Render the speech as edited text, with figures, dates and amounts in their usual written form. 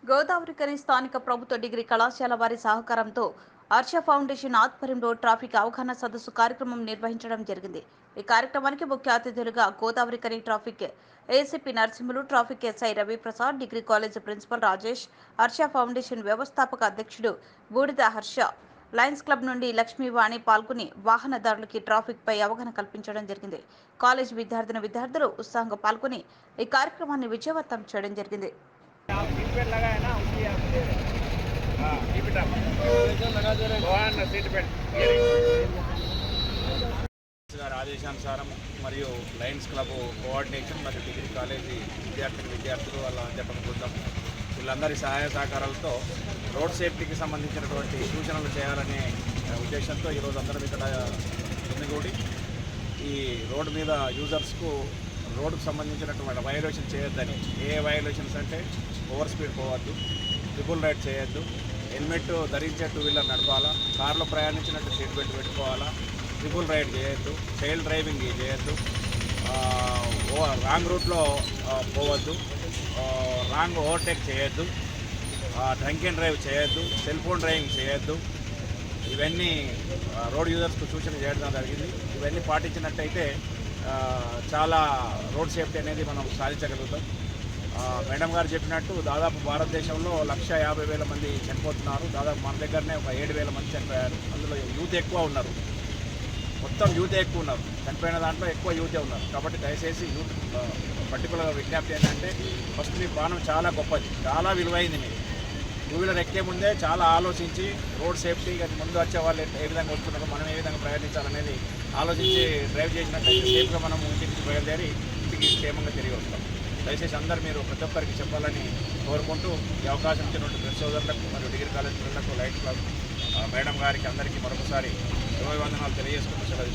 గోదావరికని స్థానిక ప్రభుత్వ డిగ్రీ కళాశాల వారి సహకారంతో హర్ష ఫౌండేషన్ ఆధ్వర్యంలో ట్రాఫిక్ అవగాహన సదస్సు కార్యక్రమం నిర్వహించడం జరిగింది. ఈ కార్యక్రమానికి ముఖ్య అతిథులుగా Godavarikhani traffic ACP Narasimhulu, traffic SI Raviprasad, degree college principal Rajesh, Harsha foundation వ్యవస్థాపక అధ్యక్షుడు బూడిద హర్ష, లయన్స్ క్లబ్ నుండి లక్ష్మీవాణి పాల్గొని వాహనదారులకి ట్రాఫిక్ పై అవగాహన కల్పించడం జరిగింది. కాలేజ్ విద్యార్థులు ఉత్సాహంగా పాల్గొని ఈ కార్యక్రమాన్ని విజయవంతం చేయడం జరిగింది. सीट बेल्ट लगा है ना उसकी आप दे रहे हैं। हाँ कीप इट अप लगा दे रहे हैं। वन सीट बेल्ट గారి ఆదేశానుసారం మరియు లయన్స్ క్లబ్ కోఆర్డినేషన్ మరియు డిగ్రీ కాలేజీ విద్యార్థులు వాళ్ళ అధ్యాపక బృందం వీళ్ళందరి సహాయ సహకారాలతో రోడ్ సేఫ్టీకి సంబంధించినటువంటి సూచనలు చేయాలనే ఉద్దేశంతో ఈరోజు అందరం ఇక్కడ గుమిగూడి ఈ రోడ్డు మీద యూజర్స్కు రోడ్డుకు సంబంధించినటువంటి వయోలేషన్ చేయొద్దని, ఏ వయోలేషన్స్ అంటే ఓవర్ స్పీడ్ పోవద్దు, ట్రిపుల్ రైడ్ చేయొద్దు, హెల్మెట్ ధరించే టూ వీలర్ నడపాలా, కార్లో ప్రయాణించినట్టు సీట్ బెల్ట్ పెట్టుకోవాలా, ట్రిపుల్ రైడ్ చేయొద్దు, చైల్డ్ డ్రైవింగ్ చేయొద్దు, రాంగ్ రూట్లో పోవద్దు, రాంగ్ ఓవర్టేక్ చేయొద్దు, డ్రంక్ అండ్ డ్రైవ్ చేయొద్దు, సెల్ ఫోన్ డ్రైవింగ్ చేయొద్దు. ఇవన్నీ రోడ్ యూజర్స్కు సూచన చేయడం జరిగింది. ఇవన్నీ పాటించినట్టయితే చాలా రోడ్ సేఫ్టీ అనేది మనం సాధించగలుగుతాం. మేడం గారు చెప్పినట్టు దాదాపు భారతదేశంలో 1,50,000 మంది చనిపోతున్నారు. దాదాపు మన దగ్గరనే ఒక 7,000 మంది చనిపోయారు. అందులో యూత్ ఎక్కువ ఉన్నారు, మొత్తం యూతే ఎక్కువ ఉన్నారు. చనిపోయిన దాంట్లో ఎక్కువ యూతే ఉన్నారు. కాబట్టి దయచేసి యూత్ పర్టికులర్ విజ్ఞప్తి ఏంటంటే, ఫస్ట్ మీ ప్రాణం చాలా గొప్పది, చాలా విలువైంది. మీరు టూ వీలర్ ఎక్కే ముందే చాలా ఆలోచించి రోడ్ సేఫ్టీ ముందు వచ్చే వాళ్ళు ఏ విధంగా వస్తున్నారో మనం ఏ విధంగా ప్రయాణించాలనేది ఆలోచించి డ్రైవ్ చేసినట్లయితే సేఫ్గా మనం ఇంటికి బయలుదేరి ఇంటికి క్షేమంగా తిరిగి వస్తాం. దయచేసి అందరూ మీరు ప్రతి ఒక్కరికి చెప్పాలని కోరుకుంటూ ఈ అవకాశం ఇచ్చినటువంటి ప్రెస్ సోదరులకు మరియు డిగ్రీ కాలేజ్ పిల్లలకు లైట్ క్లబ్ మేడం గారికి అందరికీ మరొకసారి శుభాభివందనాలు తెలియజేసుకుంటూ సెలవు.